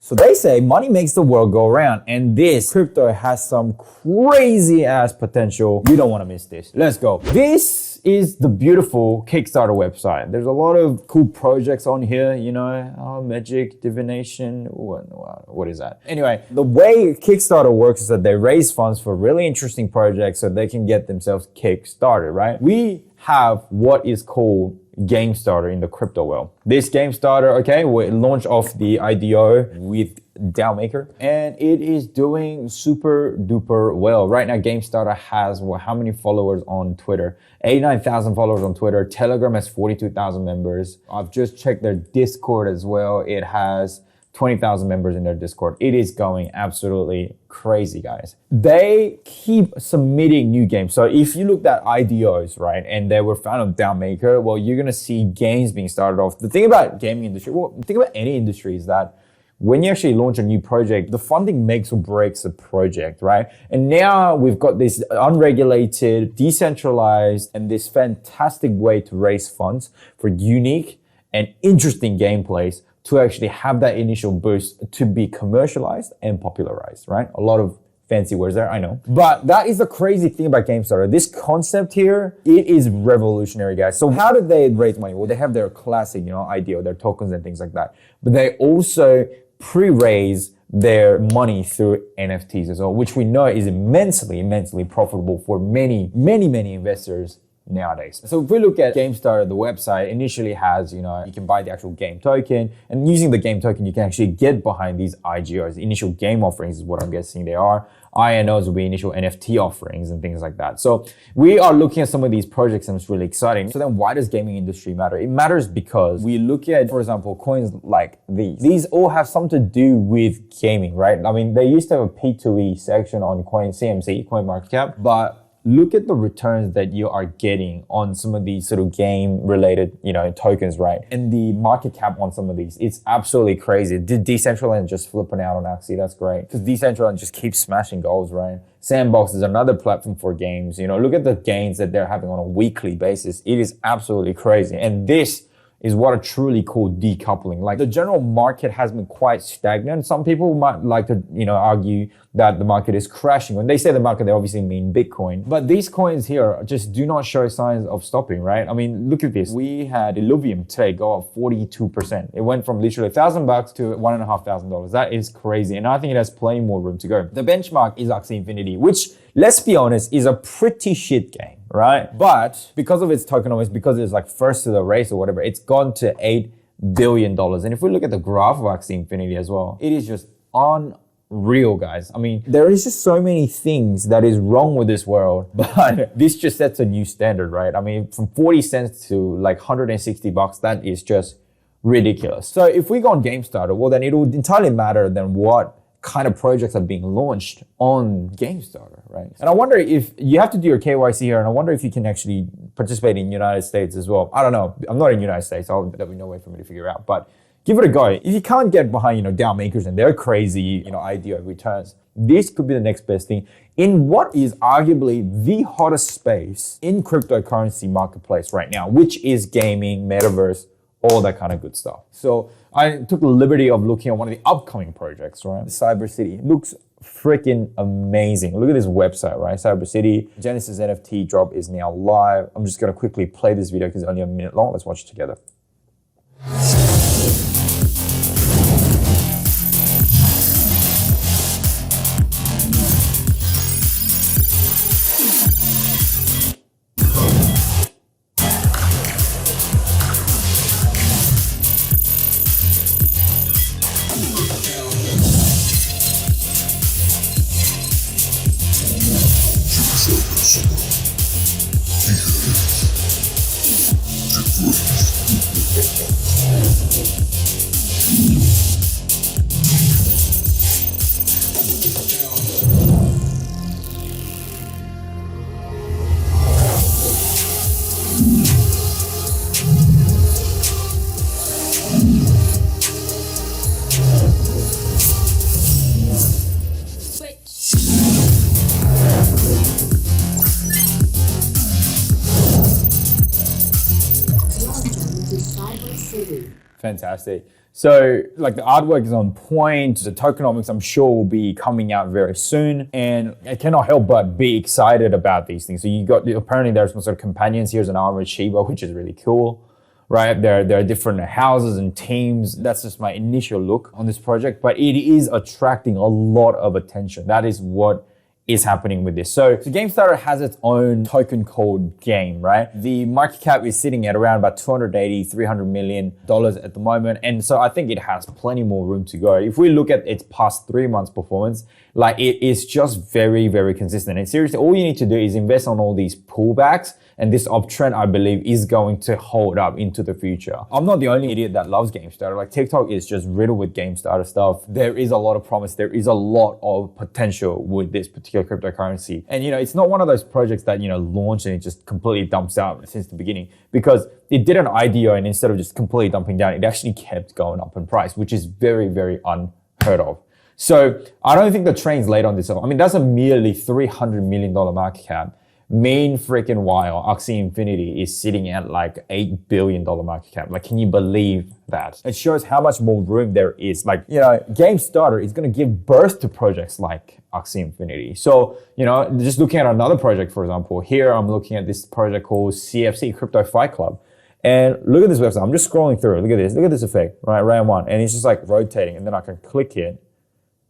So they say money makes the world go around, and this crypto has some crazy ass potential. You don't want to miss this. Let's go. This is the beautiful Kickstarter website. There's a lot of cool projects on here, you know, magic, divination, what is that? Anyway, the way Kickstarter works is that they raise funds for really interesting projects so they can get themselves kick-started, right? We have what is called Gamestarter in the crypto world. This Gamestarter, okay, we launched off the IGO with DAO and it is doing super duper well. Right now, Gamestarter has how many followers on Twitter? 89,000 followers on Twitter. Telegram has 42,000 members. I've just checked their Discord as well. It has 20,000 members in their Discord. It is going absolutely crazy, guys. They keep submitting new games. So if you looked at IGOs, right, and they were found on DAO, well, you're gonna see games being started off. The thing about gaming industry, well, the thing about any industry is that when you actually launch a new project, the funding makes or breaks a project, right? And now we've got this unregulated, decentralized, and this fantastic way to raise funds for unique and interesting gameplays to actually have that initial boost to be commercialized and popularized, right? A lot of fancy words there, I know. But that is the crazy thing about Gamestarter. This concept here, it is revolutionary, guys. So how did they raise money? Well, they have their classic, you know, IGO, their tokens and things like that. But they also pre-raise their money through NFTs as well, which we know is immensely, immensely profitable for many, many, many investors nowadays. So if we look at Gamestarter, the website initially has, you know, you can buy the actual game token, and using the game token, you can actually get behind these IGOs. The initial game offerings is what I'm guessing they are. INOs will be initial NFT offerings and things like that. So we are looking at some of these projects and it's really exciting. So then why does gaming industry matter? It matters because we look at, for example, coins like these. These all have something to do with gaming, right? I mean, they used to have a P2E section on coin CMC, CoinMarketCap, but look at the returns that you are getting on some of these sort of game related, you know, tokens, right? And the market cap on some of these, it's absolutely crazy. Decentraland just flipping out on Axie, that's great. Because Decentraland just keeps smashing goals, right? Sandbox is another platform for games. You know, look at the gains that they're having on a weekly basis. It is absolutely crazy. And this is what I truly call decoupling. Like the general market has been quite stagnant. Some people might like to, you know, argue that the market is crashing. When they say the market, they obviously mean Bitcoin. But these coins here just do not show signs of stopping, right? I mean, look at this. We had Illuvium today go up 42%. It went from literally $1,000 to $1,500. That is crazy. And I think it has plenty more room to go. The benchmark is Axie Infinity, which, let's be honest, is a pretty shit game, right? But because of its tokenomics, because it's like first to the race or whatever, it's gone to $8 billion. And if we look at the graph of Axie Infinity as well, it is just unreal, guys. I mean, there is just so many things that is wrong with this world, but this just sets a new standard, right? I mean, from 40 cents to like $160, that is just ridiculous. So if we go on Gamestarter, well, then it would entirely matter then what kind of projects are being launched on Gamestarter, right? And I wonder if you have to do your KYC here, and I wonder if you can actually participate in the United States as well. I don't know. I'm not in the United States, so there'll be no way for me to figure out, but give it a go. If you can't get behind, you know, DAO makers and their crazy, you know, idea of returns, this could be the next best thing in what is arguably the hottest space in cryptocurrency marketplace right now, which is gaming, metaverse, all that kind of good stuff. So I took the liberty of looking at one of the upcoming projects, right? Cybercity. It looks freaking amazing. Look at this website, right? Cybercity. Genesis NFT drop is now live. I'm just going to quickly play this video because it's only a minute long. Let's watch it together. Fantastic. So like the artwork is on point. The tokenomics, I'm sure, will be coming out very soon. And I cannot help but be excited about these things. So you got, apparently there's some sort of companions. Here's an armored Shiba, which is really cool, right? There are different houses and teams. That's just my initial look on this project, but it is attracting a lot of attention. That is what is happening with this. So Gamestarter has its own token called Game, right? The market cap is sitting at around about $280, $300 million at the moment. And so I think it has plenty more room to go. If we look at its past 3 months performance, like it is just very, very consistent. And seriously, all you need to do is invest on all these pullbacks, and this uptrend, I believe, is going to hold up into the future. I'm not the only idiot that loves Gamestarter. Like TikTok is just riddled with Gamestarter stuff. There is a lot of promise. There is a lot of potential with this particular cryptocurrency. And it's not one of those projects that, launch and it just completely dumps out since the beginning, because it did an IGO, and instead of just completely dumping down, it actually kept going up in price, which is very, very unheard of. So I don't think the train's late on this. I mean, that's a merely $300 million market cap. Mean freaking while Axie Infinity is sitting at like $8 billion market cap. Like, can you believe that? It shows how much more room there is. Like, Gamestarter is going to give birth to projects like Axie Infinity. So, just looking at another project, for example, here I'm looking at this project called CFC, Crypto Fight Club. And look at this website. I'm just scrolling through it. Look at this effect, right? Round one. And it's just like rotating, and then I can click it,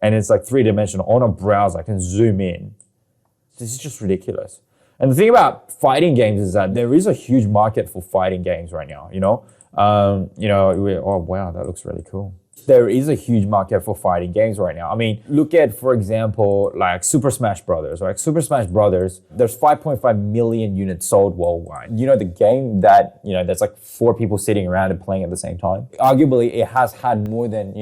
and it's like 3-dimensional on a browser. I can zoom in. This is just ridiculous. And the thing about fighting games is that there is a huge market for fighting games right now, oh wow, that looks really cool. There is a huge market for fighting games right now. I mean, look at, for example, like Super Smash Brothers, right? Super Smash Brothers, there's 5.5 million units sold worldwide. The game that, that's like 4 people sitting around and playing at the same time. Arguably, it has had more than,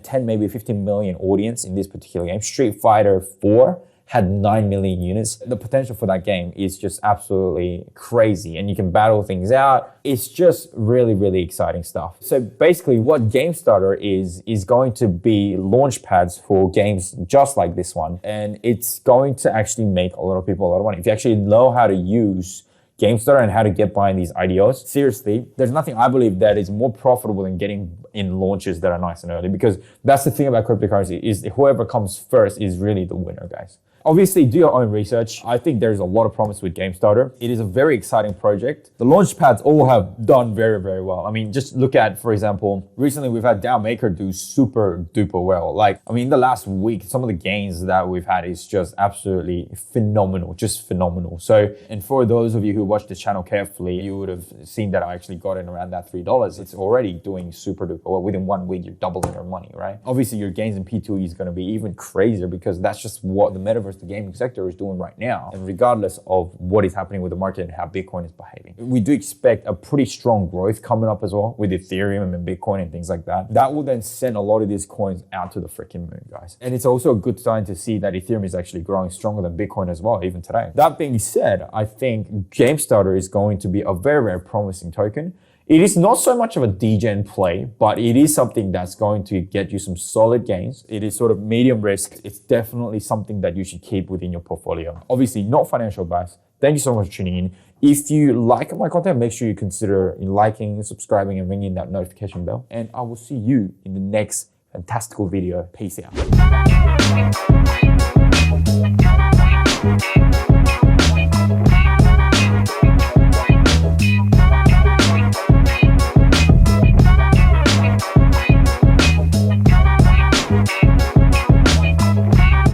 10, maybe 15 million audience in this particular game. Street Fighter 4 had 9 million units. The potential for that game is just absolutely crazy, and you can battle things out. It's just really, really exciting stuff. So basically what Gamestarter is going to be launch pads for games just like this one, and it's going to actually make a lot of people a lot of money. If you actually know how to use Gamestarter and how to get behind these IGOs, seriously, there's nothing I believe that is more profitable than getting in launches that are nice and early, because that's the thing about cryptocurrency, is whoever comes first is really the winner, guys. Obviously, do your own research. I think there's a lot of promise with Gamestarter. It is a very exciting project. The launch pads all have done very, very well. I mean, just look at, for example, recently we've had DAO Maker do super duper well. Like, I mean, in the last week, some of the gains that we've had is just absolutely phenomenal, just phenomenal. So, and for those of you who watch the channel carefully, you would have seen that I actually got in around that $3. It's already doing super duper well. Within 1 week, you're doubling your money, right? Obviously, your gains in P2E is going to be even crazier, because that's just what the Metaverse, the gaming sector, is doing right now, and regardless of what is happening with the market and how Bitcoin is behaving. We do expect a pretty strong growth coming up as well with Ethereum and Bitcoin and things like that. That will then send a lot of these coins out to the freaking moon, guys. And it's also a good sign to see that Ethereum is actually growing stronger than Bitcoin as well, even today. That being said, I think Gamestarter is going to be a very, very promising token. It is not so much of a degen play, but it is something that's going to get you some solid gains. It is sort of medium risk. It's definitely something that you should keep within your portfolio. Obviously, not financial advice. Thank you so much for tuning in. If you like my content, make sure you consider liking, subscribing, and ringing that notification bell. And I will see you in the next fantastical video. Peace out.